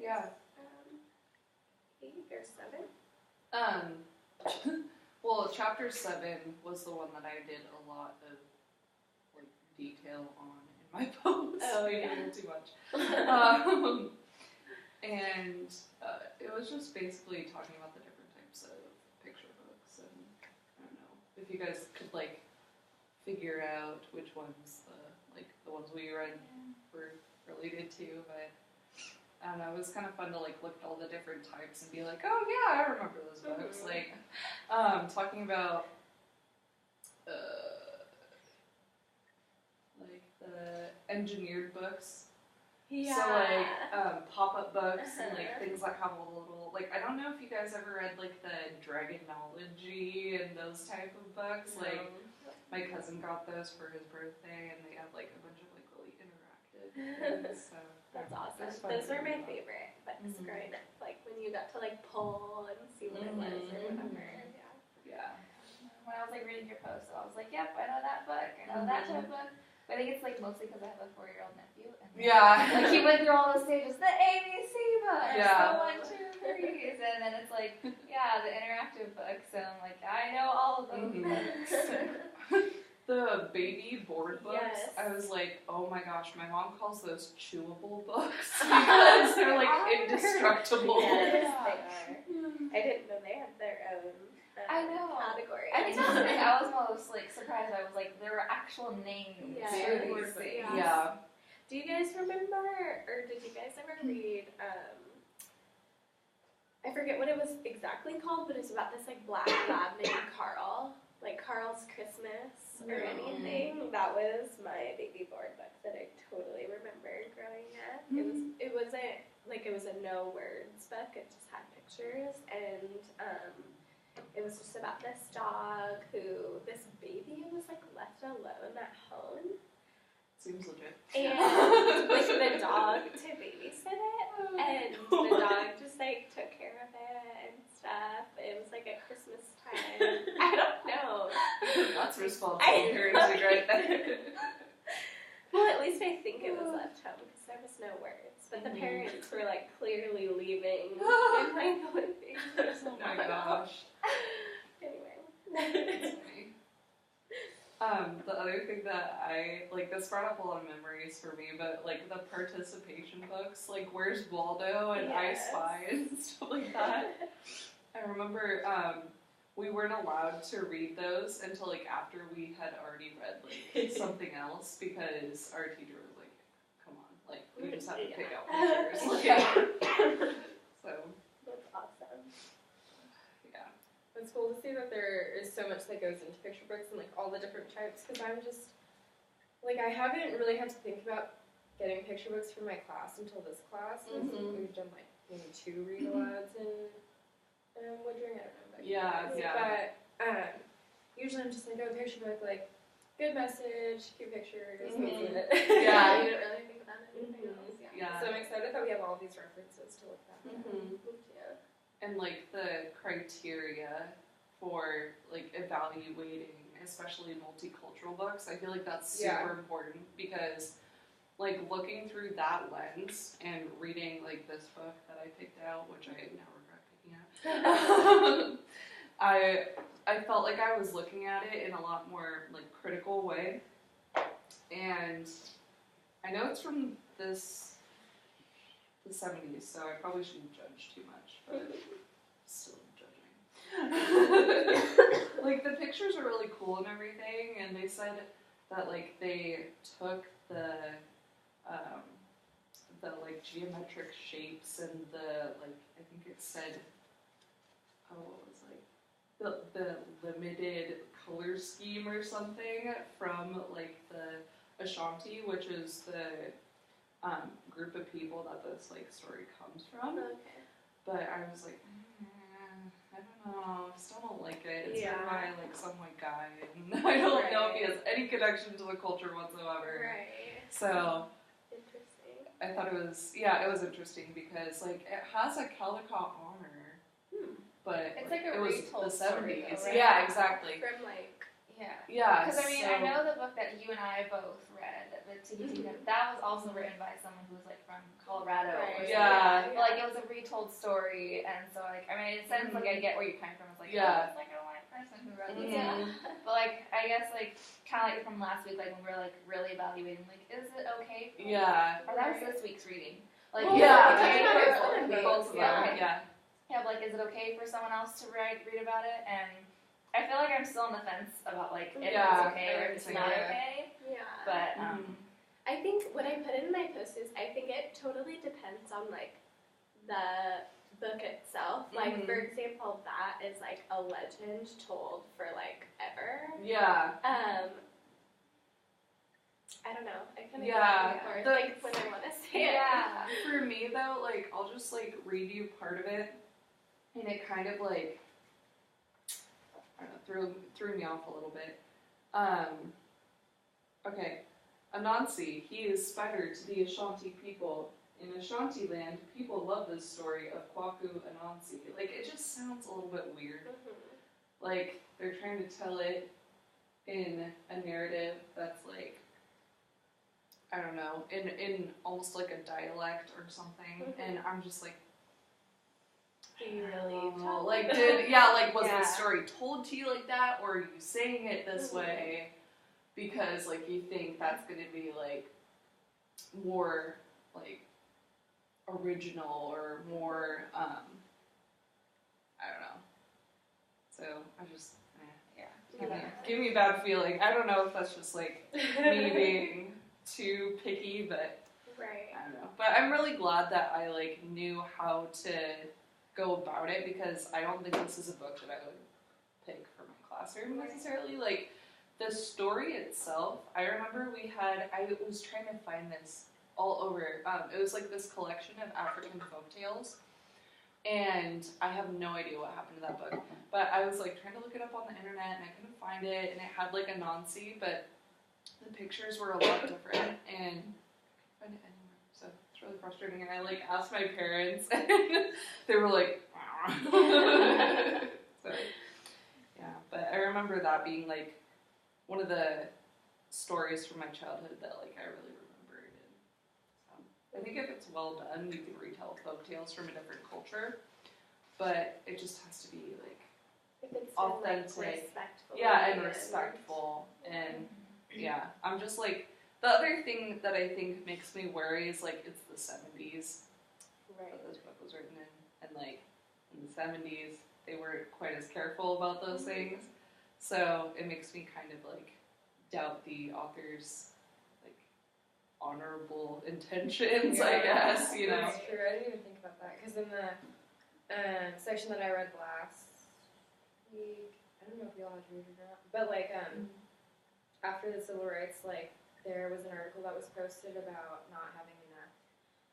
Yeah. 8 or 7. Well, chapter 7 was the one that I did a lot of like detail on in my post. Oh, Maybe yeah. a little too much. And it was just basically talking about the different types of picture books, and I don't know if you guys could like figure out which ones the ones we read were related to, but I don't know, it was kind of fun to like look at all the different types and be like, oh yeah, I remember those books. Mm-hmm. Like talking about like the engineered books. Yeah. So like pop-up books and like things that have a little like, I don't know if you guys ever read like the Dragonology and those type of books. No. Like my cousin got those for his birthday, and they have like a bunch of like really interactive things. So That's awesome. Those were my favorite books growing up. Like when you got to like pull and see what it was or whatever. Yeah. When I was like reading your post, I was like, yep, I know that book. I know that type of book. But I think it's like mostly because I have a 4-year-old nephew. And like he went through all those stages, the ABC books, the 1, 2, 3s, and then it's like, yeah, the interactive books. And I'm like, I know all of those books. The baby board books, Yes. I was like, oh my gosh, my mom calls those chewable books because they're like indestructible. Yes, they are. I didn't know they had their own I know. category. I think that's the thing I was most like surprised. I was like, there were actual names for these things. Yeah. Do you guys remember, or did you guys ever read, I forget what it was exactly called, but it's about this like black lab named Carl, like Carl's Christmas or anything. That was my baby board book that I totally remember growing up. It was a no words book. It just had pictures, and it was just about this dog this baby was like left alone at home. Seems legit. And like the dog to babysit it, and the dog just like took care of it and stuff. It was like at Christmas time. I don't know. That's responsible parenting right there. Well, at least I think it was left home because there was no words. But the parents were like clearly leaving in like the living room. Oh my gosh. Anyway. The other thing that this brought up a lot of memories for me, but like the participation books, like Where's Waldo and I Spy and stuff like that. I remember we weren't allowed to read those until like after we had already read like something else, because our teacher was like, come on, like we just have to pick out pictures. So That's awesome. yeah. It's cool to see that there is so much that goes into picture books and like all the different types, because I'm just like, I haven't really had to think about getting picture books for my class until this class. We've done like maybe 2 read-alouds in Woodring, I don't know. Yeah. But usually I'm just like, oh, picture book, like good message, cute pictures, Yeah. you You don't really think about anything else. Yeah. So I'm excited that we have all these references to look at. Yeah. And like the criteria for like evaluating, especially multicultural books, I feel like that's super important, because like looking through that lens and reading like this book that I picked out, which I now regret picking out, I felt like I was looking at it in a lot more like critical way. And I know it's from the 70s, so I probably shouldn't judge too much, but still judging. Like the pictures are really cool and everything, and they said that like they took the like geometric shapes and the like, I think it said, what was like the limited color scheme or something from like the Ashanti, which is the group of people that this like story comes from. Okay. But I was like, I don't know, I still don't like it. It's written by like some white guy, and I don't know if he has any connection to the culture whatsoever. Right. So Interesting. I thought it was interesting because like it has a Caldecott honor, but It's like a it was retold the story, 70s. though, right? Yeah, exactly. From like Yeah. Because I know the book that you and I both read, the TBT, that was also written by someone who was like from Colorado. Right. Or something. Yeah. But like it was a retold story, and so like in a sense like I get where you're coming from. It's like it's like a white person who wrote this. But like I guess like kind of like from last week, like when we were like really evaluating, like is it okay? Or that was this week's reading. Like but like is it okay for someone else to read about it? And I feel like I'm still on the fence about like if it's okay or if it's not okay. Yeah. But I think what I put in my post is I think it totally depends on like the book itself. Like for example, that is like a legend told for like ever. Yeah. I don't know. I kind of like when I want to say it. Yeah. For me though, like I'll just like read you part of it, and it kind of like I don't know, threw me off a little bit. Okay. Anansi, he is spider to the Ashanti people. In Ashanti land, people love this story of Kwaku Anansi. Like, it just sounds a little bit weird. Like, they're trying to tell it in a narrative that's like, I don't know, in almost like a dialect or something. And I'm just like, do you really tell like, was the story told to you like that, or are you saying it this way because, like, you think that's going to be, like, more, like, original or more, I don't know. So, I just, give me a bad feeling. I don't know if that's just, like, me being too picky, but I don't know. But I'm really glad that I, like, knew how to go about it, because I don't think this is a book that I would pick for my classroom necessarily. Like, the story itself, I remember I was trying to find this all over. It was like this collection of African folktales, and I have no idea what happened to that book. But I was like trying to look it up on the internet, and I couldn't find it, and it had like Anansi, but the pictures were a lot different, and I couldn't find it anywhere. So it's really frustrating. And I like asked my parents, and they were like, so yeah. But I remember that being like one of the stories from my childhood that like I really remembered. And I think if it's well done, you can retell folktales from a different culture, but it just has to be like if it's authentic, like, respectful, and respectful, and I'm just like, the other thing that I think makes me worry is like it's the 70s that this book was written in, and like in the 70s they weren't quite as careful about those things, so it makes me kind of like doubt the author's like honorable intentions, I guess, you know. That's true. I didn't even think about that, because in the section that I read last week, I don't know if y'all had to read it or not, but like after the civil rights, like there was an article that was posted about not having enough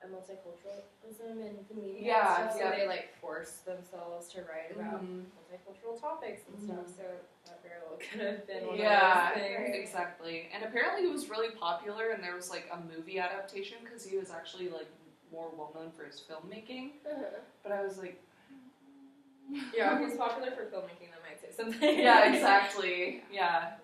multiculturalism in the media and stuff, so they like forced themselves to write about multicultural topics and stuff, so that very well could have been one of those things. Exactly. And apparently he was really popular, and there was like a movie adaptation because he was actually like more well known for his filmmaking. But I was like, if he's popular for filmmaking, that might say something. Yeah, exactly. Yeah.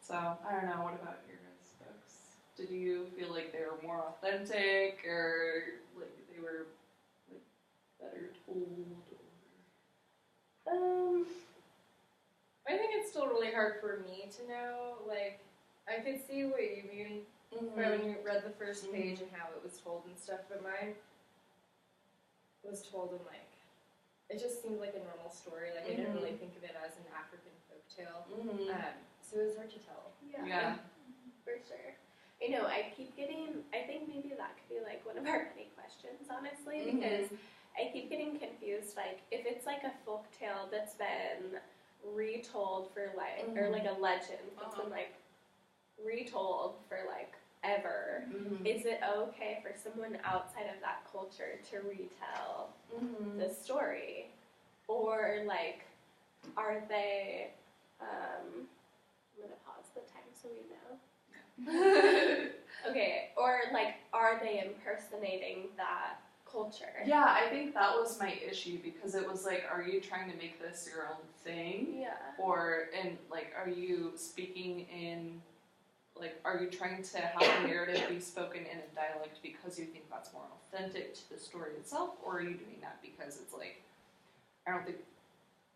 So I don't know. What about your guys' books? Did you feel like they were more authentic, or like they were like better told? I think it's still really hard for me to know. Like, I could see what you mean when you read the first page and how it was told and stuff, but mine was told in like, it just seemed like a normal story. Like, I didn't really think of it as an African folktale. So it was hard to tell. Yeah. For sure. I know, I keep getting, I think maybe that could be like one of our many questions, honestly, because I keep getting confused, like, if it's like a folktale that's been retold for like, or like a legend that's been like retold for like ever, is it okay for someone outside of that culture to retell the story? Or like, are they, I'm gonna pause the time so we know. Okay, or like, are they impersonating that culture? Yeah, I think that was my issue, because it was like, are you trying to make this your own thing? Yeah. or are you speaking in, are you trying to have a narrative be spoken in a dialect because you think that's more authentic to the story itself, or are you doing that because it's I don't think,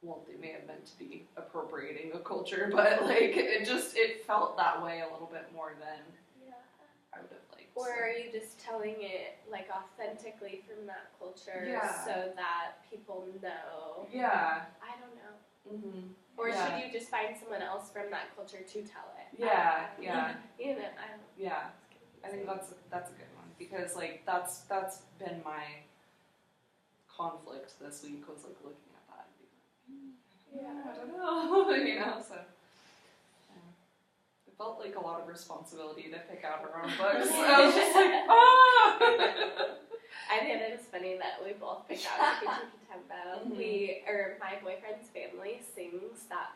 well, they may have meant to be appropriating a culture, but it felt that way a little bit more than I would have liked. Or are you just telling it authentically from that culture Yeah. so that people know? Yeah. I don't know. Mm-hmm. Or Yeah. should you just find someone else from that culture to tell it? Yeah. I don't. Yeah. I think that's a good one, because that's been my conflict this week, was looking at that and being I don't know, so it felt like a lot of responsibility to pick out our own books. I was just I think it is funny that we both picked out Tiki Tiki Tembo. Mm-hmm. My boyfriend's family sings that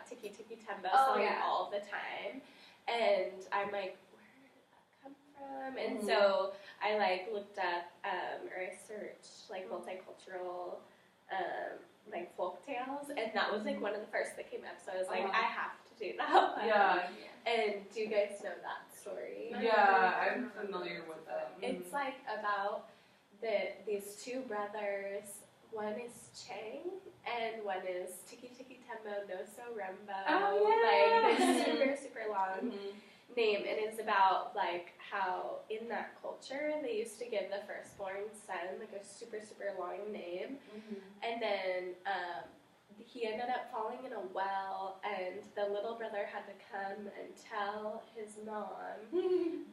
Tiki Tiki Tembo song all the time, and I'm like, where did that come from? And so I looked up or I searched multicultural folk tales, and that was one of the first that came up. So I was like, I have to do that one. Yeah. And do you guys know that story? Yeah, I'm familiar with it. It's about these two brothers. One is Chang and one is Tiki Tiki Tembo No So Rumbo. Oh yeah. This super super long name, and it's about how in that culture they used to give the firstborn son a super super long name, and then he ended up falling in a well, and the little brother had to come and tell his mom,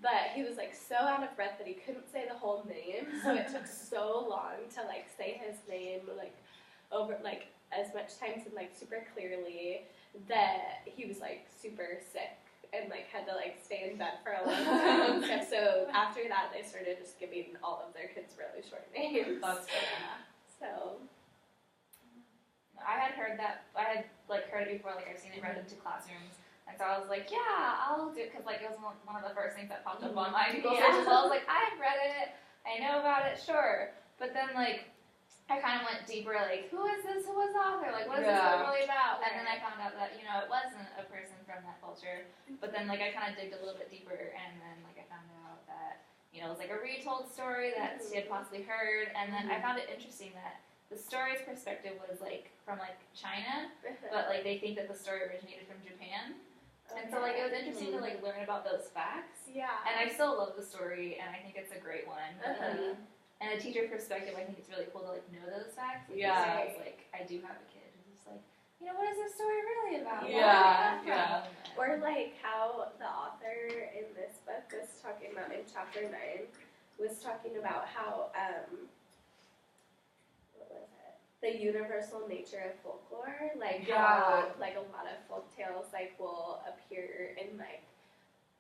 but he was so out of breath that he couldn't say the whole name, so it took so long to say his name over as much times and super clearly that he was super sick and had to stay in bed for a long time and stuff. So after that they started just giving all of their kids really short names. That's funny. So I had heard that. I had heard it before. I've seen it read into classrooms, and so I was like, yeah, I'll do it, because it was one of the first things that popped up on my Google search as well. I was like, I've read it, I know about it, sure. But then I kind of went deeper. Who is this? Who was the author? What is this book really about? And then I found out that it wasn't a person from that culture. But then I kind of digged a little bit deeper, and then I found out that it was a retold story that she had possibly heard, and then I found it interesting that the story's perspective was from China, but they think that the story originated from Japan, and so it was interesting to learn about those facts. Yeah. And I still love the story, and I think it's a great one. And a teacher perspective, I think it's really cool to know those facts. Yeah. I do have a kid who's what is this story really about? Yeah. Yeah. Or how the author in this book was talking about in chapter 9 was talking about how the universal nature of folklore, how a lot of folk tales will appear in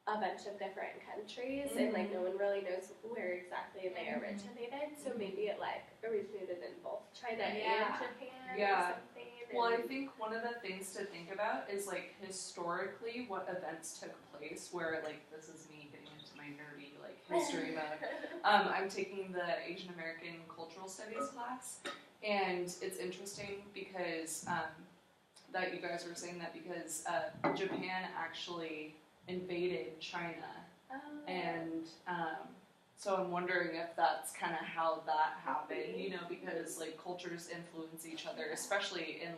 a bunch of different countries, and no one really knows where exactly they originated. So maybe it originated in both China and Japan or something. Well, I think one of the things to think about is historically what events took place where this is me getting into my nerdy history mode. I'm taking the Asian American Cultural Studies class. And it's interesting because that you guys were saying that because Japan actually invaded China, and so I'm wondering if that's kind of how that happened, because cultures influence each other, especially in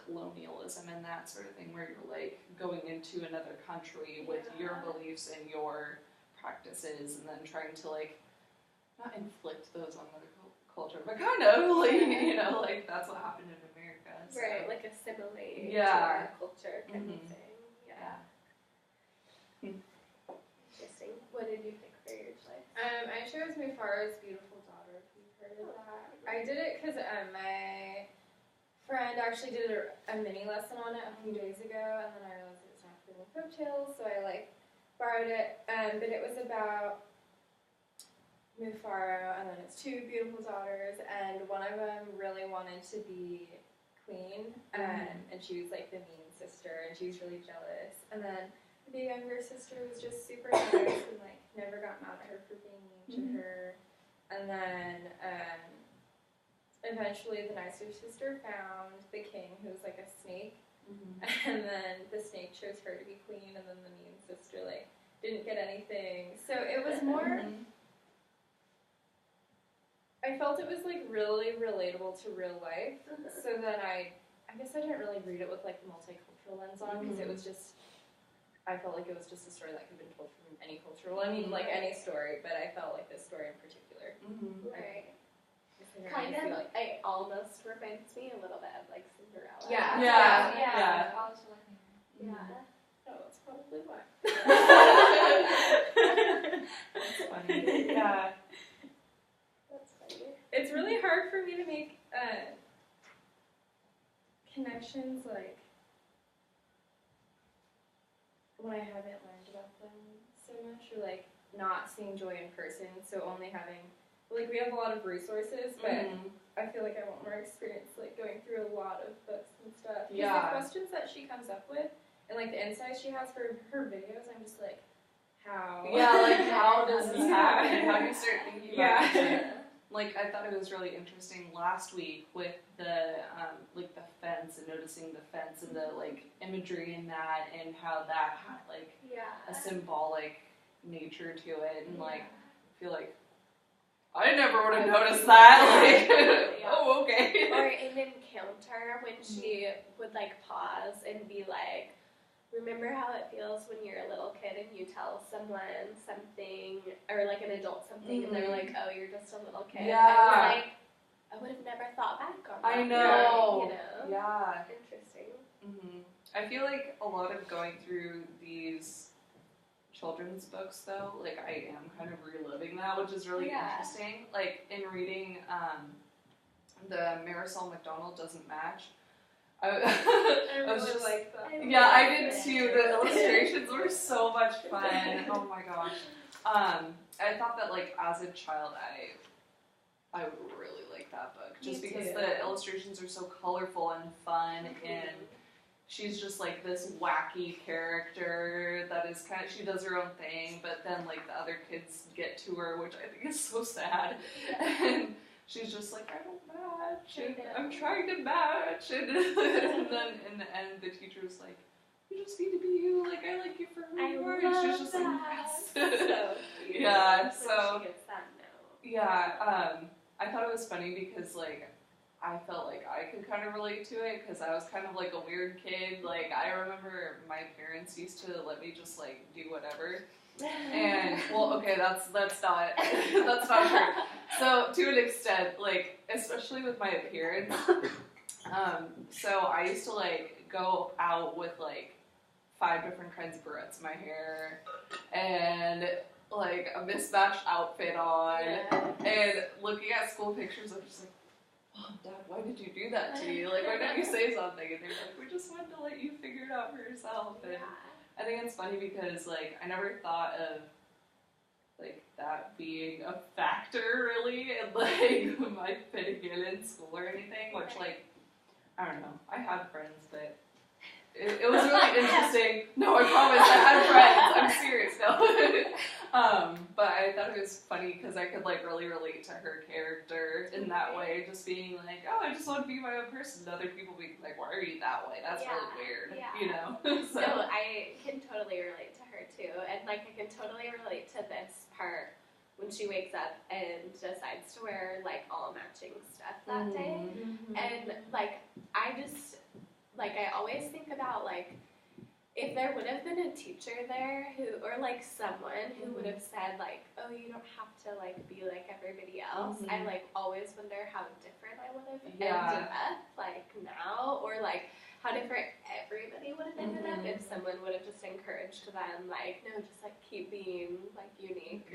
colonialism and that sort of thing, where you're going into another country with your beliefs and your practices, and then trying to not inflict those on another culture, but kind of that's what happened in America. So. Right, assimilate to our culture kind of thing. Yeah. Interesting. What did you pick for your choice? I chose Mufaro's Beautiful Daughter, if you've heard of that. I did it because my friend actually did a mini lesson on it a few days ago, and then I realized it was not for folk tales, so I borrowed it. But it was about Mufaro, and then it's two beautiful daughters, and one of them really wanted to be queen, and she was the mean sister, and she was really jealous. And then the younger sister was just super nice and never got mad at her for being mean to her. And then eventually the nicer sister found the king, who was like a snake, and then the snake chose her to be queen, and then the mean sister like didn't get anything. So it was more. I felt it was like really relatable to real life. So then I guess I didn't really read it with like the multicultural lens on, because it was just. I felt like it was just a story that could have been told from any culture. Well, I mean, like any story, but I felt like this story in particular. Right. Kind of, like, it almost reminds me a little bit of like Cinderella. Yeah. Oh, that's probably why. That's funny. Yeah. That's funny. It's really hard for me to make connections like when I haven't learned about them so much, or like not seeing joy in person, so only having, like, we have a lot of resources, but I feel like I want more experience, like, going through a lot of books and stuff. Because the questions that she comes up with, and, like, the insights she has for her videos, I'm just like, how? Yeah, like, how does this happen? How do you start thinking about it? Like, I thought it was really interesting last week with the, like, the fence, and noticing the fence and the, like, imagery in that, and how that had, like, a symbolic nature to it, and, like, I feel like I never would have noticed that. Like, oh, okay. Or in Encounter, when she would, like, pause and be like, remember how it feels when you're a little kid and you tell someone something, or like an adult something, and they're like, oh, you're just a little kid. Yeah. I was like, I would have never thought back on that. I know. You know? Yeah. Interesting. I feel like a lot of going through these children's books, though, like, I am kind of reliving that, which is really interesting. Like, in reading the Marisol McDonald Doesn't Match, I was really just like that. Yeah, I did too. The illustrations were so much fun. Oh my gosh. I thought that, like, as a child, I would really like that book, just because the illustrations are so colorful and fun, and she's just like this wacky character that is kind of, she does her own thing, but then, like, the other kids get to her, which I think is so sad. And she's just like, I don't match, and I'm trying to match, and then in the end, the teacher's like, you just need to be you, like, I like you for who you are, and she's just like, yes. So cute. Yeah, so, she gets that note. Yeah, I thought it was funny because, like, I felt like I could kind of relate to it, because I was kind of like a weird kid. Like, I remember my parents used to let me just, like, do whatever. And, well, okay, that's not true. So, to an extent, like, especially with my appearance, so I used to, like, go out with, like, 5 different kinds of barrettes in my hair, and, like, a mismatched outfit on, and looking at school pictures, I'm just like, oh, Dad, why did you do that to me? Like, why didn't you say something? And they're like, we just wanted to let you figure it out for yourself. And I think it's funny because, like, I never thought of, like, that being a factor, really, in, like, my fitting in school or anything, which, like, I don't know. I had friends, but it was really interesting. No, I promise, I had friends. I'm serious, no. But I thought it was funny because I could, like, really relate to her character in that way, just being like, oh, I just want to be my own person. And other people being like, why are you that way? That's really weird, you know? So. No, I can totally relate to her too, and, like, I can totally relate to this part when she wakes up and decides to wear, like, all matching stuff that day, and, like, I just, like, I always think about, like, if there would have been a teacher there who, or, like, someone who would have said, like, oh, you don't have to, like, be like everybody else, I, like, always wonder how different I would have ended up, like, now, or, like, how different everybody would have ended up if someone would have just encouraged them, like, no, just, like, keep being, like, unique.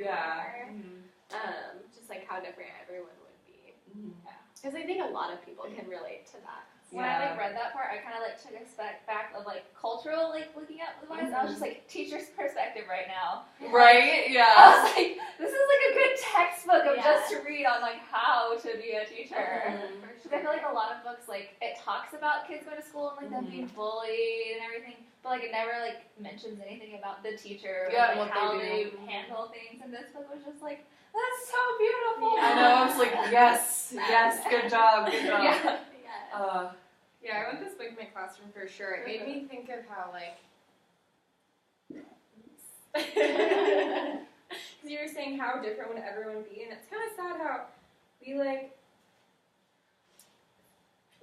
Just, like, how different everyone would be. Because I think a lot of people can relate to that. When I, like, read that part, I kind of, like, took a step back of, like, cultural, like, looking at the wise. I was just, like, teacher's perspective right now. Right? Yeah. I was like, this is, like, a good textbook of just to read on, like, how to be a teacher. For Because I feel like a lot of books, like, it talks about kids going to school and, like, them being bullied and everything, but, like, it never, like, mentions anything about the teacher or, like, how they handle things. And this book was just like, that's so beautiful. I know, I was like, yes, good job. Yeah. Yeah, I want this book in my classroom for sure. It made me think of how, like, because you were saying how different would everyone be, and it's kind of sad how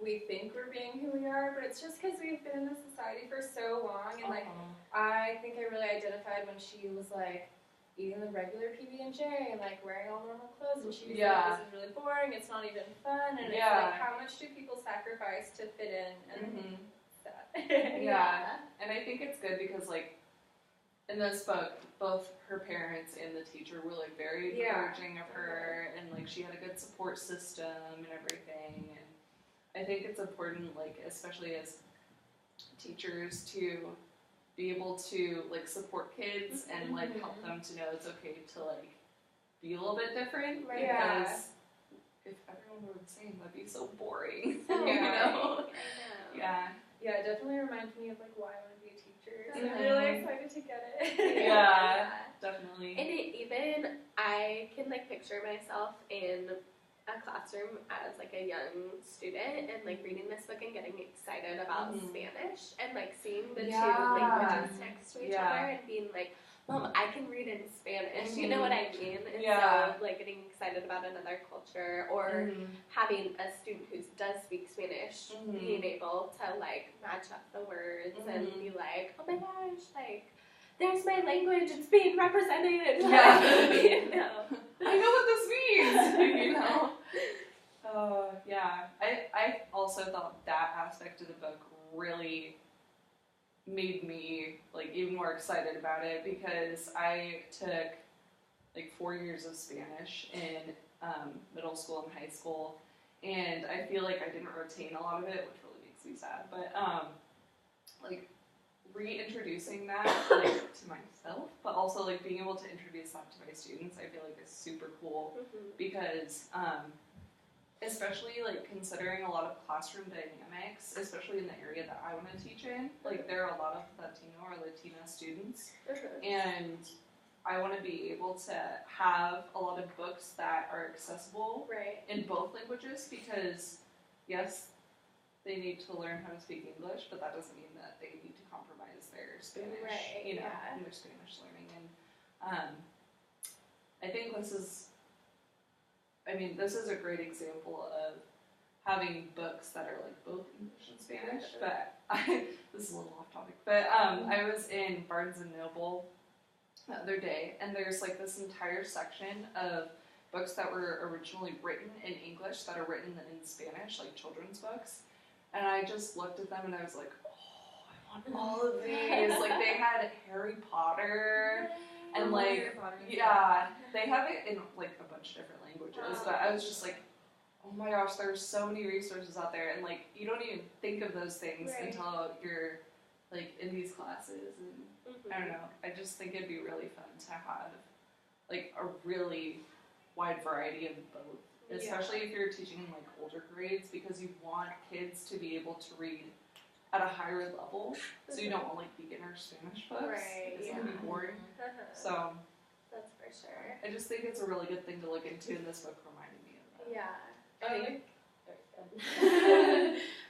we think we're being who we are, but it's just because we've been in this society for so long, and, like, I think I really identified when she was, like, eating the regular PB&J and, like, wearing all normal clothes, and she was like, this is really boring, it's not even fun, and it's like, how much do people sacrifice to fit in, and that. And I think it's good because, like, in this book, both her parents and the teacher were, like, very encouraging of her, and, like, she had a good support system and everything, and I think it's important, like, especially as teachers, to be able to, like, support kids and, like, help them to know it's okay to, like, be a little bit different, because if everyone were the same, that'd be so boring, you know? Yeah, it definitely reminds me of, like, why I want to be a teacher, so I'm really excited to get it. Definitely. And I can, like, picture myself in a classroom as, like, a young student and, like, reading this book and getting excited about Spanish and, like, seeing the two languages next to each other and being like, Mom, I can read in Spanish, you know what I mean? And so, like, getting excited about another culture, or having a student who does speak Spanish, being able to, like, match up the words and be like, oh my gosh, like, there's my language, it's being represented. You know. I know what this means, you know? I also thought that aspect of the book really made me, like, even more excited about it, because I took, like, 4 years of Spanish in middle school and high school, and I feel like I didn't retain a lot of it, which really makes me sad, but, like, reintroducing that, like, to myself, but also, like, being able to introduce that to my students, I feel like is super cool, because, especially, like, considering a lot of classroom dynamics, especially in the area that I want to teach in, like, there are a lot of Latino or Latina students, and I want to be able to have a lot of books that are accessible in both languages, because, yes, they need to learn how to speak English, but that doesn't mean that they need to compromise their Spanish, you know, and their Spanish learning. And I think this is a great example of having books that are, like, both English and Spanish, but this is a little off topic, but I was in Barnes & Noble the other day, and there's, like, this entire section of books that were originally written in English that are written in Spanish, like children's books. And I just looked at them and I was like, oh, I want all of these. Like, they had Harry Potter and, like, they have it in, like, a bunch of different languages. But I was just like, oh my gosh, there's so many resources out there. And, like, you don't even think of those things until you're, like, in these classes. And I don't know. I just think it'd be really fun to have, like, a really wide variety of both. Especially if you're teaching in, like, older grades, because you want kids to be able to read at a higher level, so you don't want, like, beginner Spanish books. It's going to be boring. So that's for sure. I just think it's a really good thing to look into, and this book reminded me of that.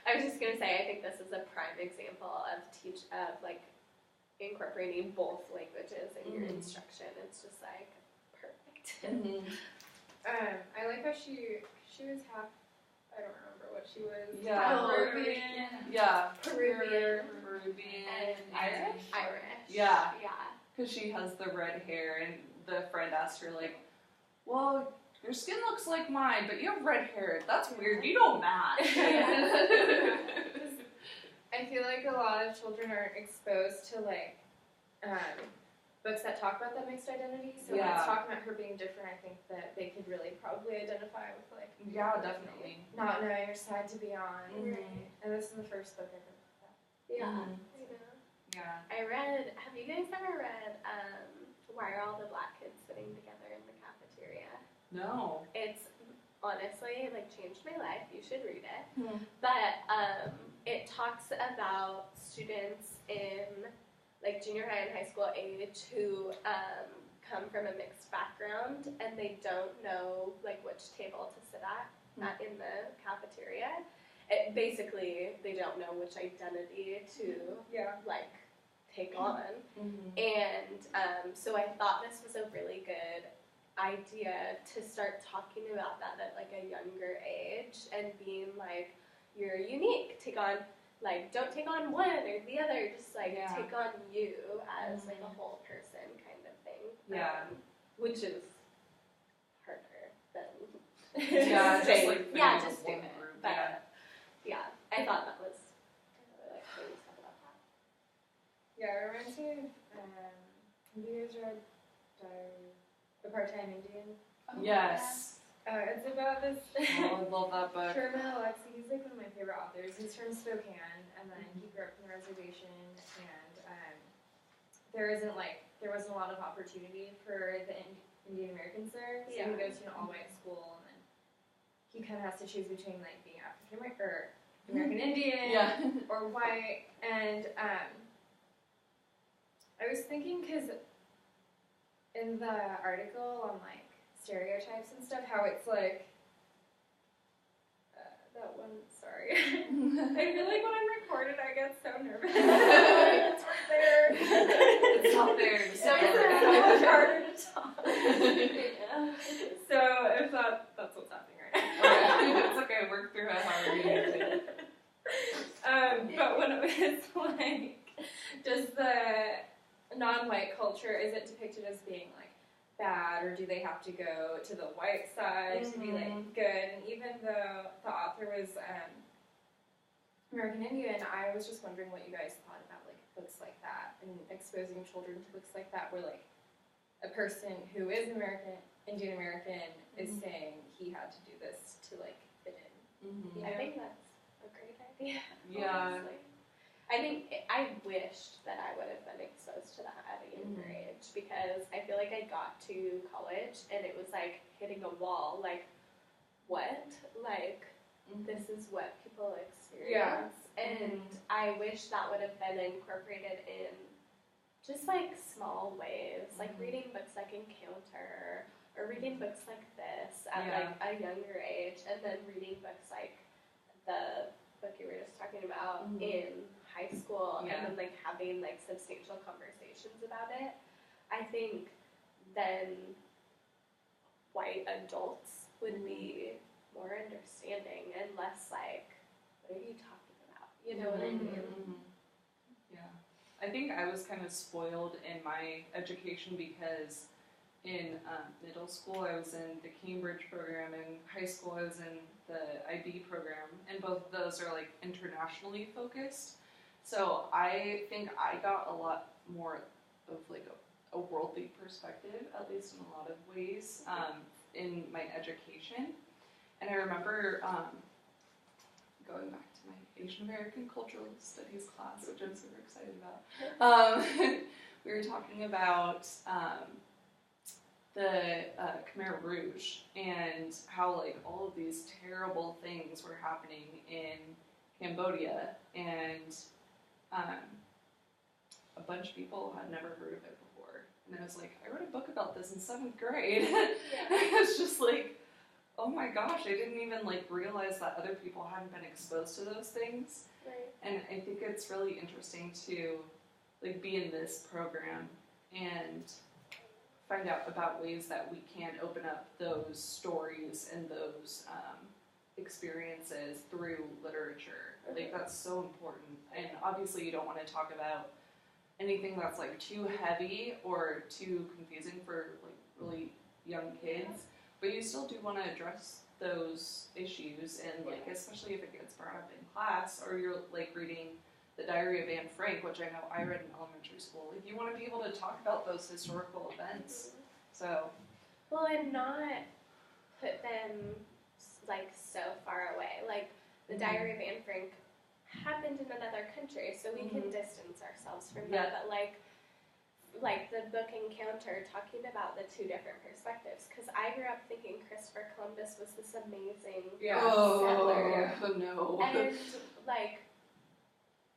I was just going to say, I think this is a prime example of like, incorporating both languages in your instruction. It's just, like, perfect. I like how she was half, I don't remember what she was. Peruvian. Peruvian. And Irish. Yeah. Because she has the red hair, and the friend asked her, like, well, your skin looks like mine, but you have red hair. That's weird. You don't match. I feel like a lot of children are exposed to, like, books that talk about that mixed identity. So when it's talking about her being different, I think that they could really probably identify with, like, definitely not knowing your side to be on. And this is the first book I read about that. Have you guys ever read Why Are All the Black Kids Sitting Together in the Cafeteria? No. It's honestly, like, changed my life. You should read it. But it talks about students in, like, junior high and high school age who come from a mixed background and they don't know, like, which table to sit at in the cafeteria. Basically, they don't know which identity to, like, take on. And so I thought this was a really good idea to start talking about that at, like, a younger age and being like, you're unique. Take on, like, don't take on one or the other. Just, like, take on you as, like, a whole person kind of thing. Which is harder than just like just do it. But I thought that was kind of like really stuff about that. Yeah, it reminds me of, have you guys read The Part-Time Indian? Yes. It's about this. I love that book. Sherman Alexie, he's like one of my favorite authors. He's from Spokane, and then he grew up in the reservation, and there wasn't a lot of opportunity for the Indian Americans there. So he goes to an all-white school, and then he kind of has to choose between, like, being African or American Indian or white. And I was thinking, because in the article on, like, stereotypes and stuff, how it's like that one. Sorry, I feel like when I'm recorded, I get so nervous. It's right there. It's not there. So it's harder to talk. So if that's what's happening right now. It's okay. Work through it however you need to. But when it was like, does the non-white culture, is it depicted as being like bad, or do they have to go to the white side to be like good? And even though the author was American Indian, I was just wondering what you guys thought about, like, books like that and exposing children to books like that, where, like, a person who is Indian American is saying he had to do this to, like, fit in. I think that's a great idea. Yeah. Honestly. I think I wished that I would have been exposed to that at a younger age, because I feel like I got to college and it was like hitting a wall. Like, what? Like, this is what people experience. And I wish that would have been incorporated in just, like, small ways, like reading books like Encounter or reading books like this at like a younger age, and then reading books like the book you were just talking about in high school, and then, like, having, like, substantial conversations about it. I think then white adults would be more understanding and less like, what are you talking about? You know what I mean? Yeah. I think I was kind of spoiled in my education because in middle school I was in the Cambridge program, and high school I was in the IB program, and both of those are, like, internationally focused. So I think I got a lot more of, like, a worldly perspective, at least in a lot of ways, in my education. And I remember going back to my Asian American Cultural Studies class, which I'm super excited about. We were talking about the Khmer Rouge and how, like, all of these terrible things were happening in Cambodia, and a bunch of people had never heard of it before. And I was like, I wrote a book about this in 7th grade. I was just like, oh my gosh, I didn't even, like, realize that other people hadn't been exposed to those things. Right. And I think it's really interesting to, like, be in this program and find out about ways that we can open up those stories and those experiences through literature. Like, that's so important. And obviously you don't want to talk about anything that's, like, too heavy or too confusing for, like, really young kids, but you still do want to address those issues, and, like, especially if it gets brought up in class, or you're, like, reading The Diary of Anne Frank, which I know I read in elementary school. Like, you want to be able to talk about those historical events. So, well, and not put them, like, so far away. Like, The Diary of Anne Frank happened in another country, so we can distance ourselves from that. But, like, like the book Encounter talking about the two different perspectives, because I grew up thinking Christopher Columbus was this amazing settler. Oh no. And like,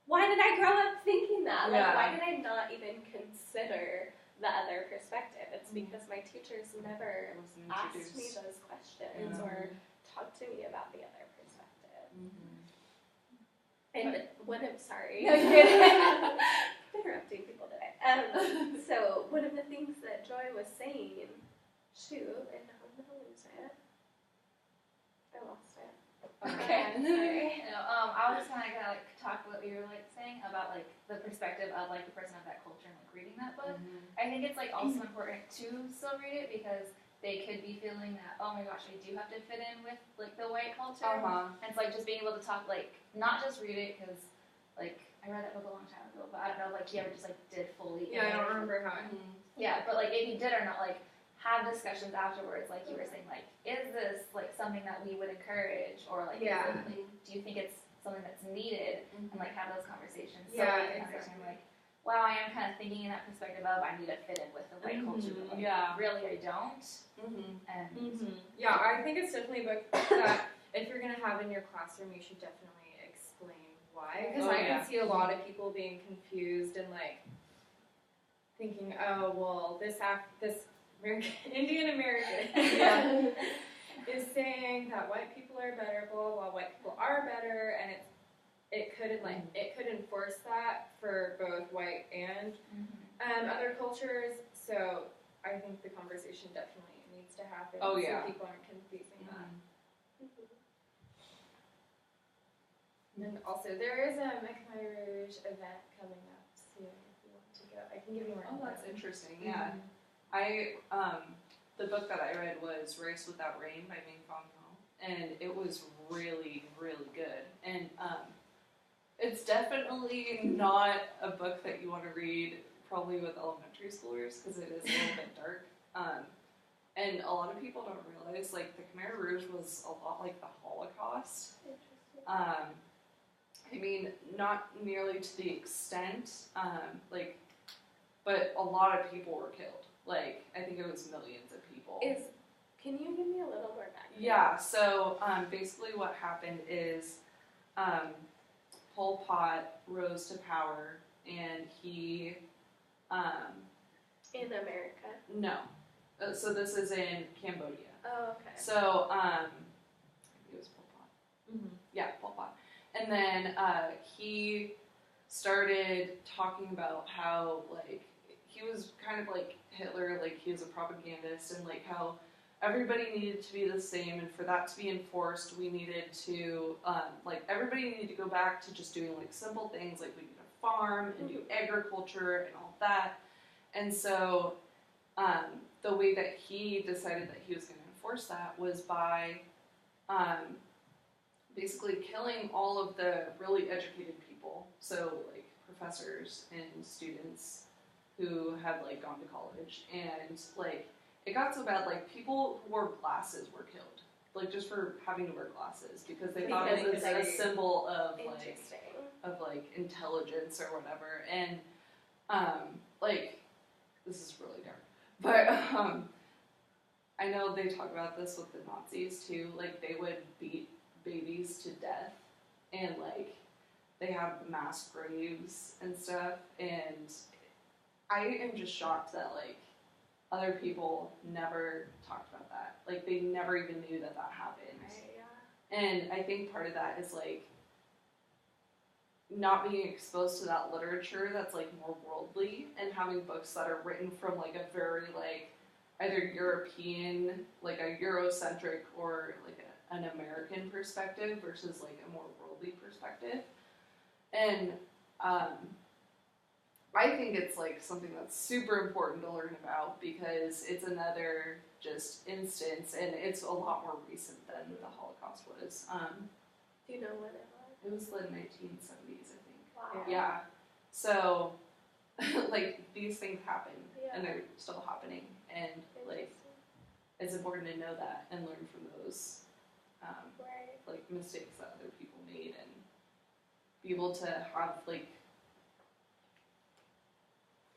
why did I grow up thinking that? Like, why did I not even consider the other perspective? It's because my teachers never asked me those questions or talked to me about the other perspective. And one of interrupting people today. So one of the things that Joy was saying, and now I'm gonna lose it. I lost it. Okay. Sorry. No, I was just kind of like talk what you were like saying about like the perspective of like the person of that culture and like reading that book. I think it's like also important to still read it because they could be feeling that, oh my gosh, I do have to fit in with like the white culture. And it's like just being able to talk, like not just read it because like I read that book a long time ago, but I don't know like you ever just like did fully. Yeah, I don't remember how. Yeah, but like if you did or not, like have discussions afterwards, like you were saying, like is this like something that we would encourage, or like, is it, like do you think it's something that's needed, and like have those conversations. So like, you can understand like, wow, I am kind of thinking in that perspective of I need to fit in with the white culture, but like, really I don't. And yeah, I think it's definitely a book that if you're gonna have in your classroom, you should definitely explain why, because I can see a lot of people being confused and like thinking, oh well, this Indian American is saying that white people are better, blah blah, white people are better, and it could enforce that for both white and other cultures. So I think the conversation definitely needs to happen. So people aren't confusing that. And then also there is a Khmer Rouge event coming up soon if you want to go. I can give you more info. Oh, that's interesting. Yeah. The book that I read was Race Without Rain by Ming Fong Ho, and it was really, really good. And it's definitely not a book that you want to read probably with elementary schoolers because it is a little bit dark. And a lot of people don't realize, like, the Khmer Rouge was a lot like the Holocaust. I mean, not nearly to the extent, but a lot of people were killed. Like, I think it was millions of people. Can you give me a little more background? Yeah, so basically what happened is Pol Pot rose to power, and he... in America? No. So this is in Cambodia. Oh, okay. So, I think it was Pol Pot. Yeah, Pol Pot. And then he started talking about how, like, he was kind of like Hitler, like he was a propagandist, and like how everybody needed to be the same, and for that to be enforced, we needed to, everybody needed to go back to just doing like simple things, like we need to farm and do agriculture and all that. And so the way that he decided that he was going to enforce that was by basically killing all of the really educated people, so like professors and students who had like gone to college, and like it got so bad, like people who wore glasses were killed, like just for having to wear glasses because they thought it was a symbol of like intelligence or whatever. And like this is really dark, but I know they talk about this with the Nazis too. Like they would beat babies to death, and like they had mass graves and stuff, and I am just shocked that like other people never talked about that. Like they never even knew that happened. Right, yeah. And I think part of that is like not being exposed to that literature that's like more worldly, and having books that are written from like a very like either European, like a Eurocentric, or like an American perspective versus like a more worldly perspective. And I think it's like something that's super important to learn about because it's another just instance, and it's a lot more recent than the Holocaust was. Do you know when it was? It was the 1970s, I think. Wow. Yeah. So, like, these things happen, and they're still happening, and like, it's important to know that and learn from those, like, mistakes that other people made, and be able to have like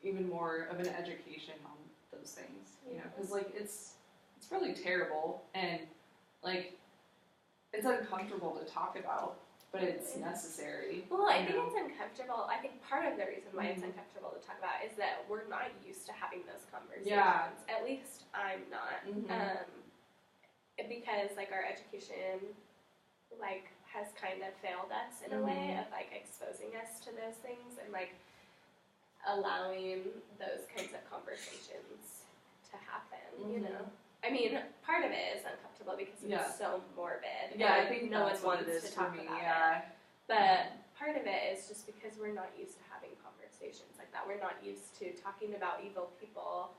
even more of an education on those things, you know, because like it's really terrible and like it's uncomfortable to talk about, but it's necessary. Well, I think it's uncomfortable. I think part of the reason why it's uncomfortable to talk about is that we're not used to having those conversations. Yeah. At least I'm not. Because like our education like has kind of failed us in a way of like exposing us to those things and like allowing those kinds of conversations to happen, you know? I mean, part of it is uncomfortable because it's so morbid. Yeah, I think no one that's what it wants is to for talk me, about it. But part of it is just because we're not used to having conversations like that. We're not used to talking about evil people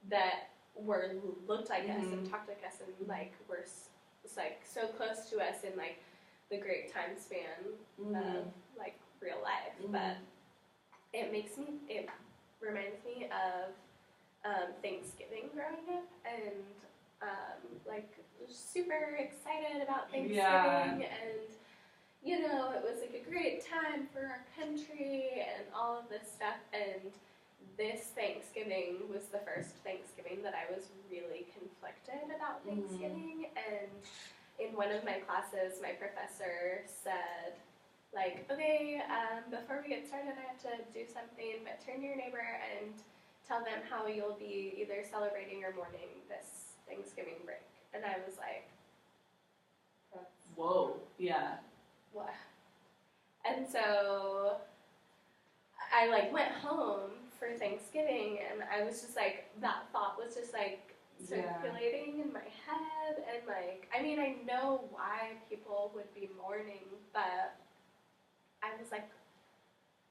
that looked like us and talked like us and like were like so close to us in like the great time span of like real life. But it reminds me of Thanksgiving growing up and like super excited about Thanksgiving and you know it was like a great time for our country and all of this stuff, and this Thanksgiving was the first Thanksgiving that I was really conflicted about Thanksgiving. And in one of my classes my professor said like, okay, before we get started I have to do something, but turn to your neighbor and tell them how you'll be either celebrating or mourning this Thanksgiving break. And I was like, whoa, yeah. What? And so I like went home for Thanksgiving and I was just like, that thought was just like circulating in my head and like, I mean, I know why people would be mourning, but I was like,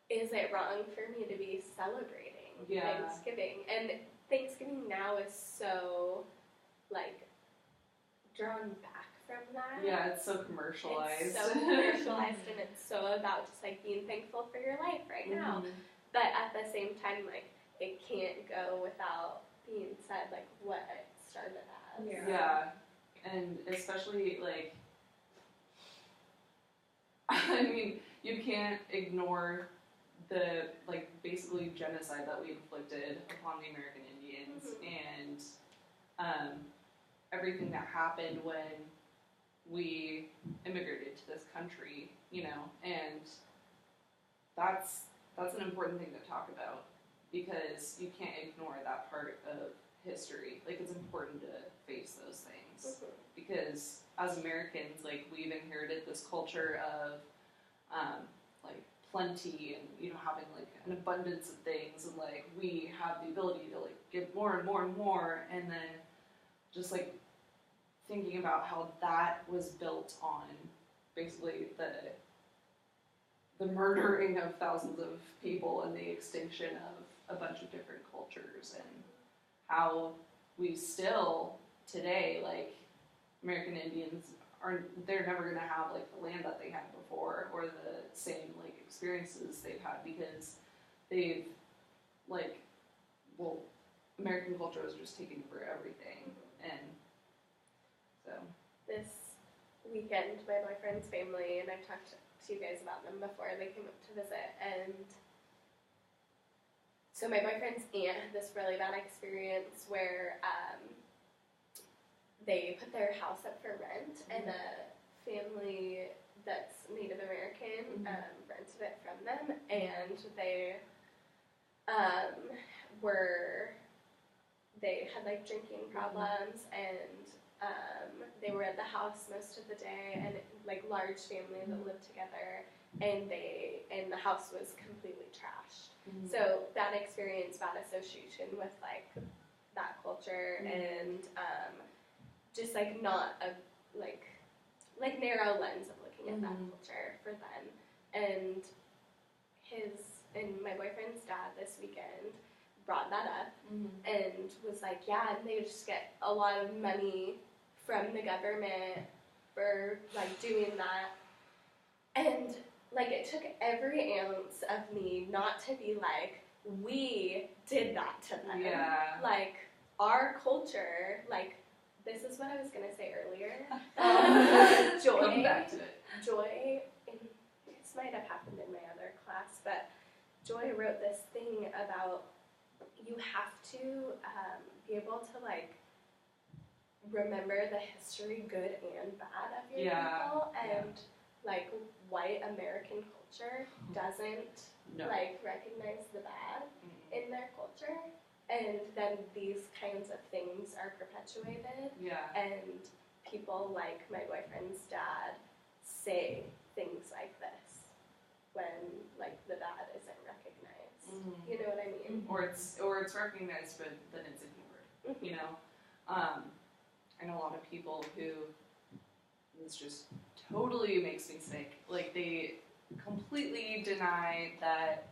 is it wrong for me to be celebrating Thanksgiving? And Thanksgiving now is so, like, drawn back from that. Yeah, it's so commercialized. It's so commercialized and it's so about just, like, being thankful for your life right now. But at the same time, like, it can't go without being said, like, what it started as. Yeah. And especially, like, I mean, you can't ignore the, like, basically genocide that we inflicted upon the American Indians and everything that happened when we immigrated to this country, you know, and that's an important thing to talk about because you can't ignore that part of history. Like, it's important to face those things because as Americans, like, we've inherited this culture of like plenty and, you know, having like an abundance of things and like we have the ability to like give more and more and more, and then just like thinking about how that was built on basically the murdering of thousands of people and the extinction of a bunch of different cultures, and how we still today, like, American Indians they're never going to have like the land that they had before or the same like experiences they've had because they've like, well, American culture has just taken over everything. And so this weekend my boyfriend's family, and I've talked to you guys about them before, they came up to visit, and so my boyfriend's aunt had this really bad experience where they put their house up for rent, and a family that's Native American rented it from them, and they had like drinking problems, and they were at the house most of the day, and like large family that lived together, and the house was completely trashed. So bad experience, bad association with like that culture, and just like not a like narrow lens of looking at that culture for them. And my boyfriend's dad this weekend brought that up and was like, yeah, and they just get a lot of money from the government for like doing that. And like it took every ounce of me not to be like, we did that to them. Yeah. Like our culture, like, this is what I was going to say earlier. Come back to it. Joy, and this might have happened in my other class, but Joy wrote this thing about you have to be able to like remember the history, good and bad, of your people, and like white American culture doesn't like recognize the bad in their culture, and then these kinds of things are perpetuated, and people like my boyfriend's dad say things like this when like the bad isn't recognized. You know what I mean? Or it's recognized, but then it's ignored. You know, I know a lot of people who this just totally makes me sick. Like they completely deny that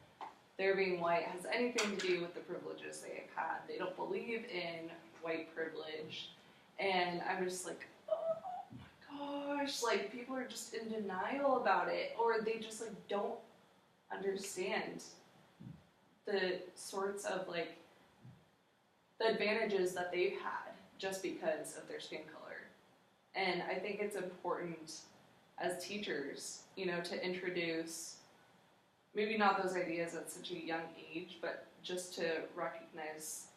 their being white has anything to do with the privileges they've had. They don't believe in white privilege, and I'm just like, oh my gosh, like people are just in denial about it, or they just like don't understand the sorts of like the advantages that they've had just because of their skin color. And I think it's important as teachers, you know, to introduce maybe not those ideas at such a young age, but just to recognize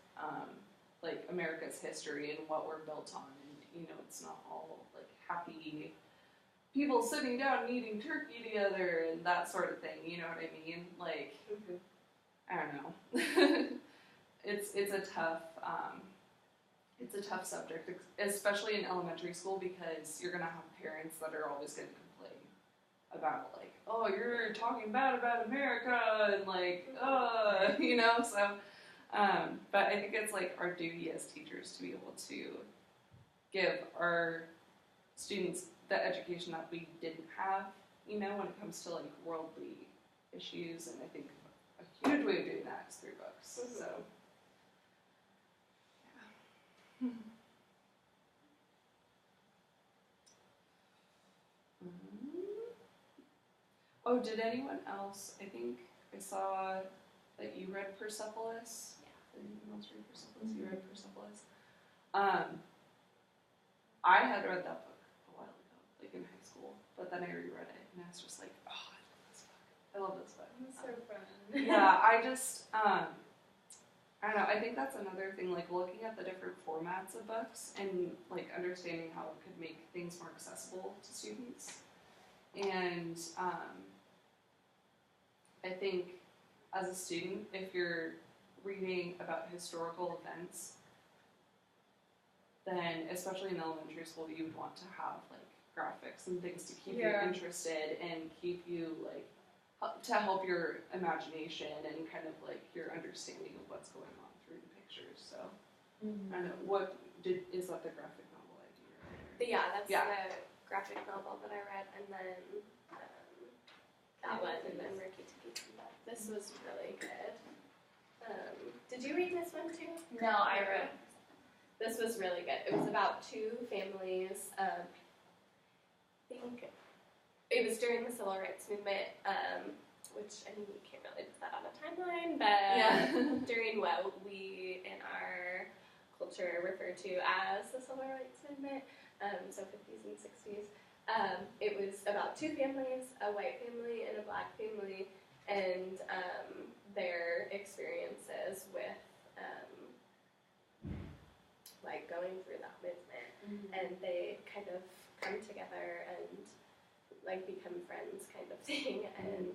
like America's history and what we're built on. And, you know, it's not all like happy people sitting down and eating turkey together and that sort of thing. You know what I mean? Like, I don't know. It's a tough subject, especially in elementary school, because you're gonna have parents that are always gonna complain about like, oh, you're talking bad about America and like, you know. So, but I think it's like our duty as teachers to be able to give our students the education that we didn't have, you know, when it comes to like worldly issues. And I think a huge way of doing that is through books. So. Oh, did anyone else? I think I saw that you read Persepolis. Did anyone else read Persepolis? You read Persepolis. I had read that book a while ago, like in high school, but then I reread it and I was just like, oh, I love this book. It's so fun. Yeah, I just, I don't know, I think that's another thing, like looking at the different formats of books and like understanding how it could make things more accessible to students. And I think as a student, if you're reading about historical events, then especially in elementary school, you would want to have like graphics and things to keep you interested and keep you like to help your imagination and kind of like your understanding of what's going on through the pictures. So I don't know, is that the graphic novel idea? That's the graphic novel that I read, and then that one, and then Ricky Tikki. This was really good. Did you read this one too? No, I read. This was really good. It was about two families. I think it was during the civil rights movement, which, I mean, you can't really put that on a timeline, but during what we in our culture refer to as the civil rights movement, so 50s and 60s. It was about two families, a white family and a black family, and their experiences with like going through that movement, and they kind of come together and like become friends, kind of thing. And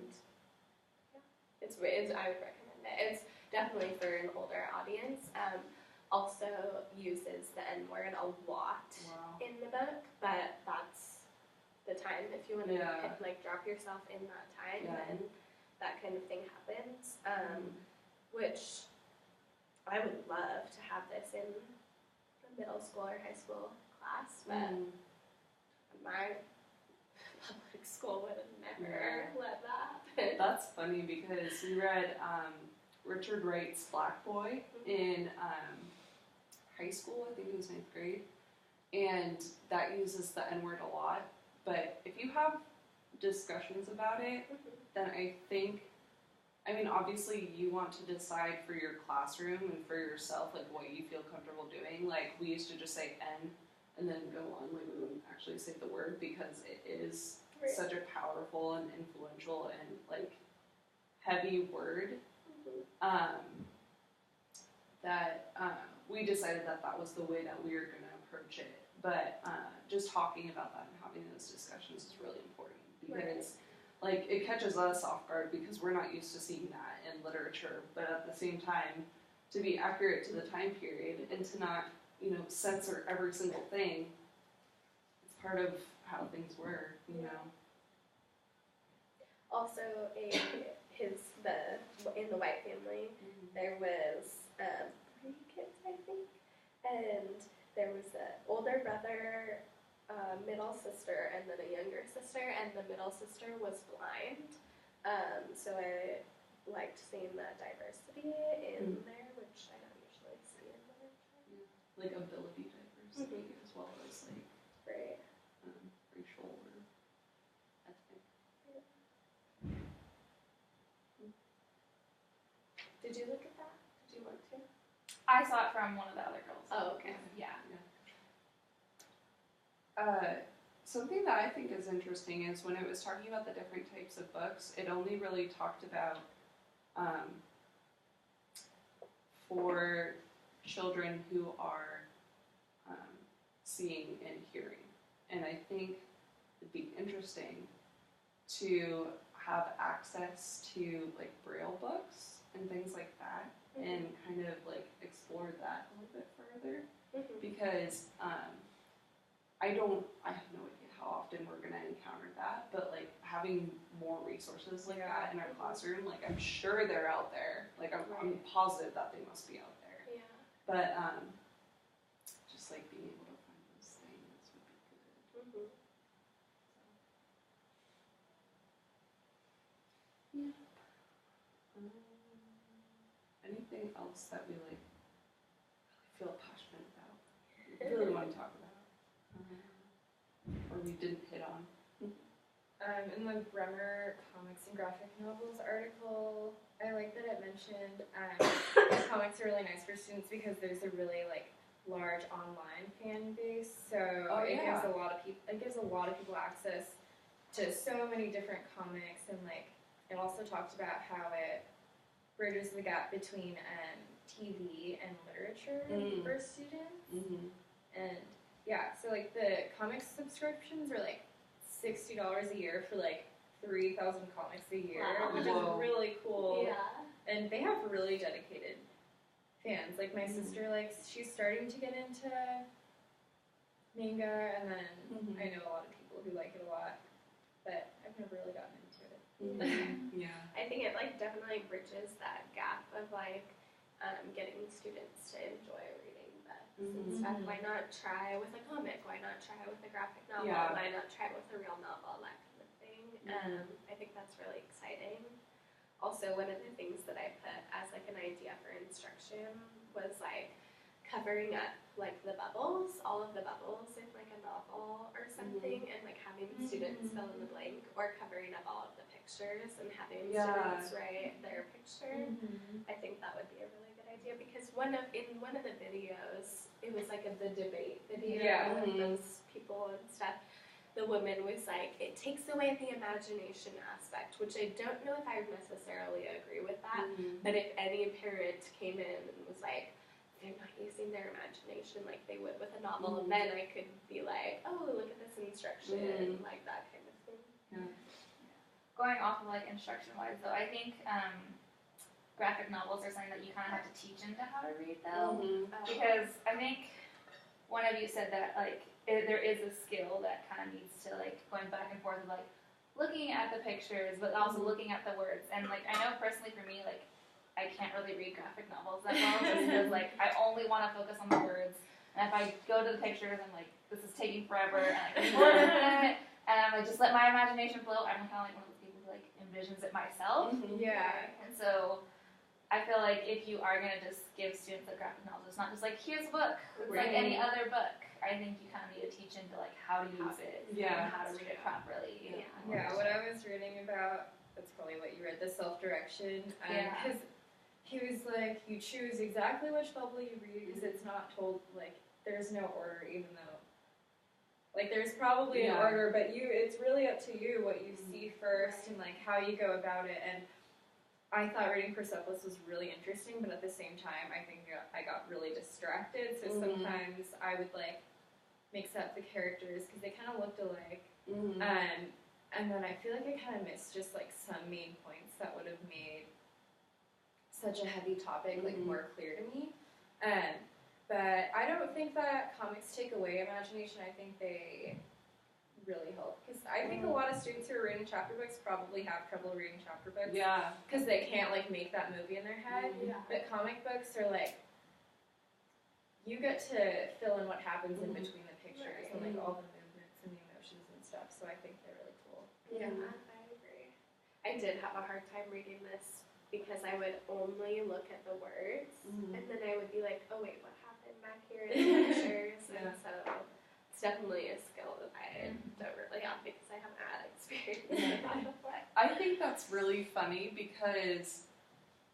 it's I would recommend it. It's definitely for an older audience. Also uses the N word a lot in the book, but that's the time if you want to like drop yourself in that time, then that kind of thing happens. Which I would love to have this in middle school or high school class, but my public school would have never let that happen. That's funny because we read Richard Wright's Black Boy in high school, I think it was 9th grade, and that uses the N-word a lot, but if you have discussions about it, then I think, I mean, obviously you want to decide for your classroom and for yourself, like, what you feel comfortable doing. Like, we used to just say N and then go on, like, we wouldn't actually say the word because it is such a powerful and influential and, like, heavy word. that we decided that that was the way that we were going to approach it. But just talking about that and having those discussions is really important because, like, it catches us off guard because we're not used to seeing that in literature. But at the same time, to be accurate to the time period and to not, you know, censor every single thing, it's part of how things were, you know. Also, in the White family, there was 3 kids, I think, and there was an older brother, middle sister, and then a younger sister, and the middle sister was blind. So I liked seeing that diversity in there, which I don't usually see in literature. Yeah. Like ability diversity as well as like racial or ethnic. Did you look at that? Did you want to? I saw it from one of the other girls. Oh, okay. Yeah. Something that I think is interesting is when it was talking about the different types of books, it only really talked about for children who are seeing and hearing. And I think it'd be interesting to have access to like Braille books and things like that and kind of like explore that a little bit further because I have no idea how often we're going to encounter that, but like having more resources like that in our classroom, like I'm sure they're out there. Like I'm positive that they must be out there. Yeah. But just like being able to find those things would be good. Yeah. Anything else that we like feel passionate about? Really want to talk about? Or we didn't hit on? In the Bremer Comics and Graphic Novels article, I like that it mentioned comics are really nice for students because there's a really like large online fan base. So it gives a lot of people access to so many different comics, and like it also talked about how it bridges the gap between TV and literature for students. And yeah, so like the comics subscriptions are like $60 a year for like 3,000 comics a year, which is really cool. Yeah. And they have really dedicated fans. Like my sister, she's starting to get into manga, and then I know a lot of people who like it a lot, but I've never really gotten into it. Yeah. I think it like definitely bridges that gap of like getting students to enjoy reading books and stuff. Why not try with a comic? Why not try with a graphic novel? Yeah. Why not try with a real novel? That kind of thing. I think that's really exciting. Also, one of the things that I put as like an idea for instruction was like covering up like the bubbles, all of the bubbles in like a novel or something, and like having students fill in the blank, or covering up all of the pictures and having students write their picture. I think that would be a really good idea because in one of the videos, it was like the debate video with those people and stuff. The woman was like, it takes away the imagination aspect, which I don't know if I necessarily agree with that, but if any parent came in and was like, they're not using their imagination like they would with a novel, and then I could be like, oh, look at this instruction, like that kind of thing. Yeah. Going off of like instruction-wise though, I think graphic novels are something that you kind of have to teach into how to read though, because I think one of you said that like there is a skill that kind of needs to like going back and forth of like looking at the pictures but also looking at the words, and like I know personally for me like I can't really read graphic novels that well just because like I only want to focus on the words, and if I go to the pictures I'm like this is taking forever and like and I'm like just let my imagination flow. I'm kind of like one of those people who like envisions it myself. And so I feel like if you are going to just give students a graphic novel, it's not just like, here's a book. It's like any other book. I think you kind of need to teach into like how to use it and how to read it properly. Yeah, what I was reading about, that's probably what you read, the self-direction. Because he was like, you choose exactly which bubble you read because it's not told, like, there's no order even though, like, there's probably an order, but it's really up to you what you see first and like how you go about it. And I thought reading Persepolis was really interesting, but at the same time, I think I got really distracted. So sometimes I would like mix up the characters because they kind of looked alike, and then I feel like I kind of missed just like some main points that would have made such a heavy topic like more clear to me. But I don't think that comics take away imagination. I think they really help, because I think a lot of students who are reading chapter books probably have trouble reading chapter books. Yeah. Because they can't like make that movie in their head. But comic books are like, you get to fill in what happens in between the pictures and like all the movements and the emotions and stuff. So I think they're really cool. Yeah, I agree. I did have a hard time reading this because I would only look at the words, and then I would be like, oh wait, what happened back here in the pictures? And so it's definitely a skill that I don't really have because I haven't had experience with that before. I think that's really funny because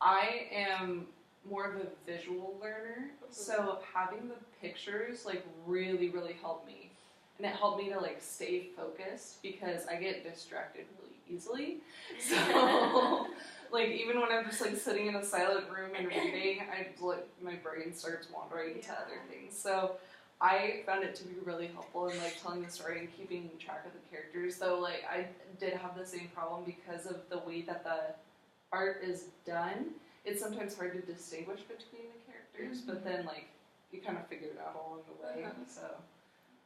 I am more of a visual learner, so having the pictures like really, really helped me. And it helped me to like stay focused because I get distracted really easily. So like even when I'm just like sitting in a silent room and reading, my brain starts wandering to other things. So I found it to be really helpful in like telling the story and keeping track of the characters. Though like I did have the same problem because of the way that the art is done. It's sometimes hard to distinguish between the characters, but then like you kind of figure it out along the way. So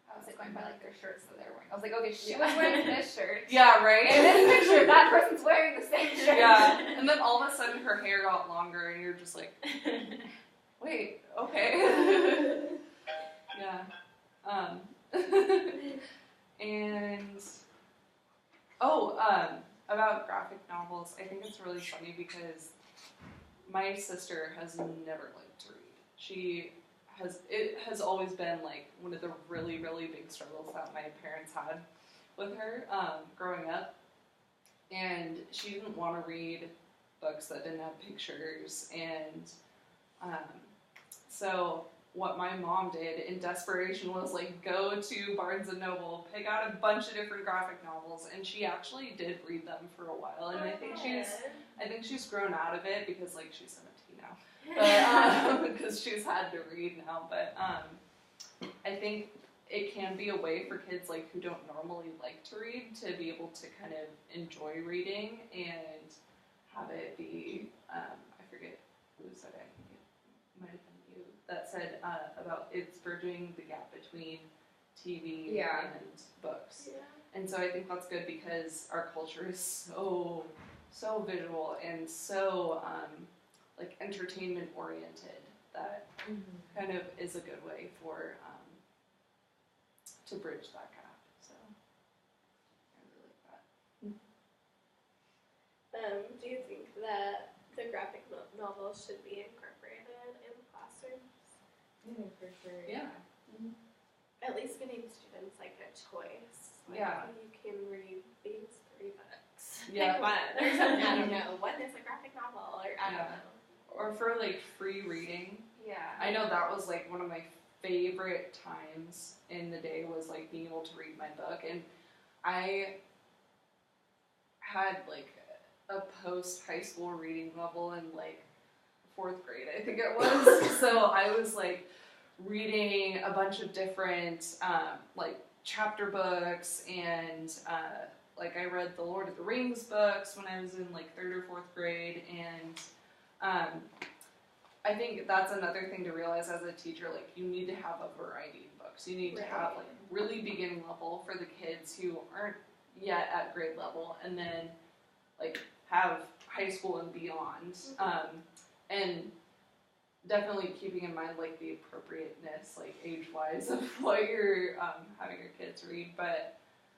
I was like going by like their shirts that they're wearing. I was like, okay, she was wearing this shirt. Yeah, right? In this picture, that person's wearing the same shirt. Yeah, and then all of a sudden her hair got longer and you're just like, wait, okay. Yeah. And about graphic novels, I think it's really funny because my sister has never liked to read. It has always been like one of the really, really big struggles that my parents had with her growing up. And she didn't want to read books that didn't have pictures. And so what my mom did in desperation was like go to Barnes & Noble, pick out a bunch of different graphic novels, and she actually did read them for a while. And I think she's grown out of it because like she's 17 now. But because she's had to read now. But I think it can be a way for kids like who don't normally like to read to be able to kind of enjoy reading and have it be I forget who said it. I think it might have been you that said about it's bridging the gap between TV and books. Yeah. And so I think that's good because our culture is so visual and so like entertainment oriented that kind of is a good way for to bridge that gap. So I really like that. Do you think that the graphic novels should be incorporated in classrooms? I think for sure. Yeah. At least giving students like a choice. Like, you can read these 3 books. Yeah. Like what? Or something. I don't know. What is a graphic novel? Or I don't know. Or for like free reading. Yeah. I know that was like one of my favorite times in the day was like being able to read my book, and I had like a post high school reading level in like 4th grade, I think it was. So I was like reading a bunch of different like chapter books, and like I read the Lord of the Rings books when I was in like 3rd or 4th grade, and I think that's another thing to realize as a teacher, like you need to have a variety of books. You need to have like really beginning level for the kids who aren't yet at grade level, and then like have high school and beyond. And definitely keeping in mind like the appropriateness, like age-wise, of what you're having your kids read, but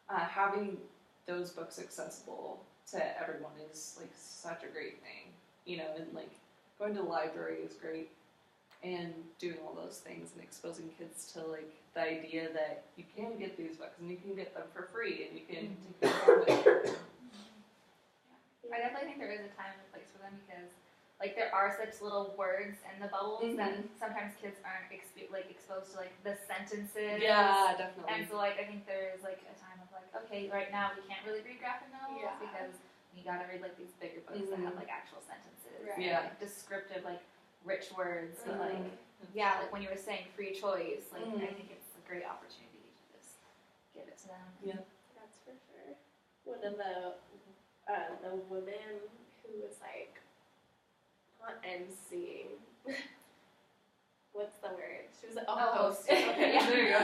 having those books accessible to everyone is like such a great thing, you know, and like going to the library is great, and doing all those things and exposing kids to like the idea that you can get these books and you can get them for free and you can take advantage of it. I definitely think there is a time and a place for them because like there are such little words in the bubbles that sometimes kids aren't exposed to like the sentences. Yeah, definitely. And so like I think there is like a time of like, okay, right now we can't really read graphic novels because you gotta read like these bigger books that have like actual sentences like, descriptive, like rich words, but like like when you were saying free choice, like I think it's a great opportunity to just give it to them. Yeah, that's for sure. One of the women who was like not emceeing. What's the word? She was like, host. Okay, yeah. there you go.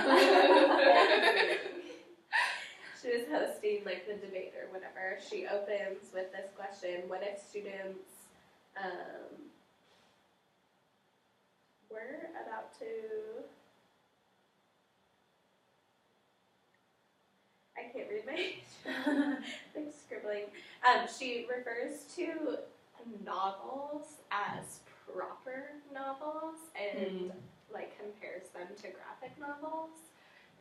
She was hosting like the debate or whatever. She opens with this question: what if students were about to? I can't read my. I'm scribbling. She refers to novels as proper novels and like compares them to graphic novels.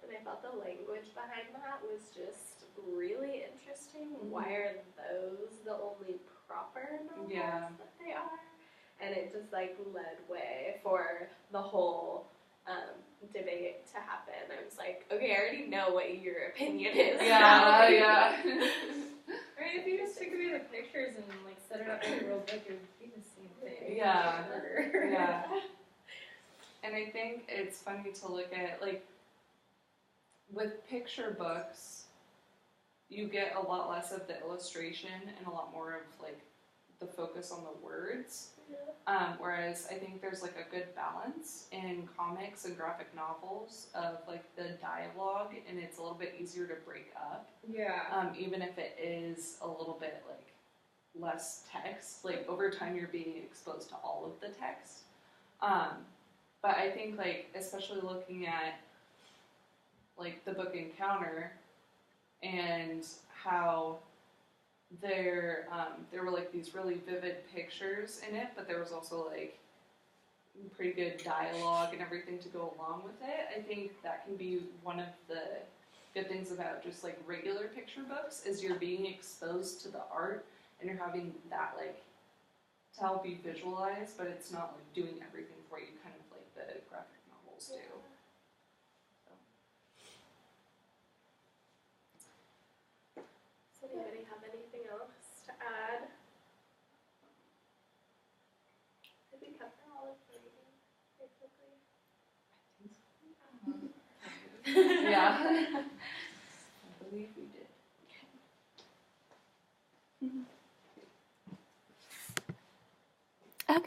And I thought the language behind that was just really interesting. Why are those the only proper novels that they are? And it just like led way for the whole debate to happen. I was like, okay, I already know what your opinion is. Yeah. Right, if you just took away the pictures and like set it up in a real book, it would be the same thing. Yeah. And I think it's funny to look at, like, with picture books, you get a lot less of the illustration and a lot more of, like, the focus on the words. Whereas I think there's, like, a good balance in comics and graphic novels of, like, the dialogue, and it's a little bit easier to break up. Yeah. Even if it is a little bit, like, less text. Like, over time you're being exposed to all of the text. But I think, like, especially looking at, like, the book Encounter and how there were, like, these really vivid pictures in it, but there was also, like, pretty good dialogue and everything to go along with it. I think that can be one of the good things about just, like, regular picture books is you're being exposed to the art and you're having that, like, to help you visualize, but it's not, like, doing everything for you, kind of like the graphic novels do. Does anybody have anything else to add? Did we cover all of the reading, basically? Yeah. I believe we did.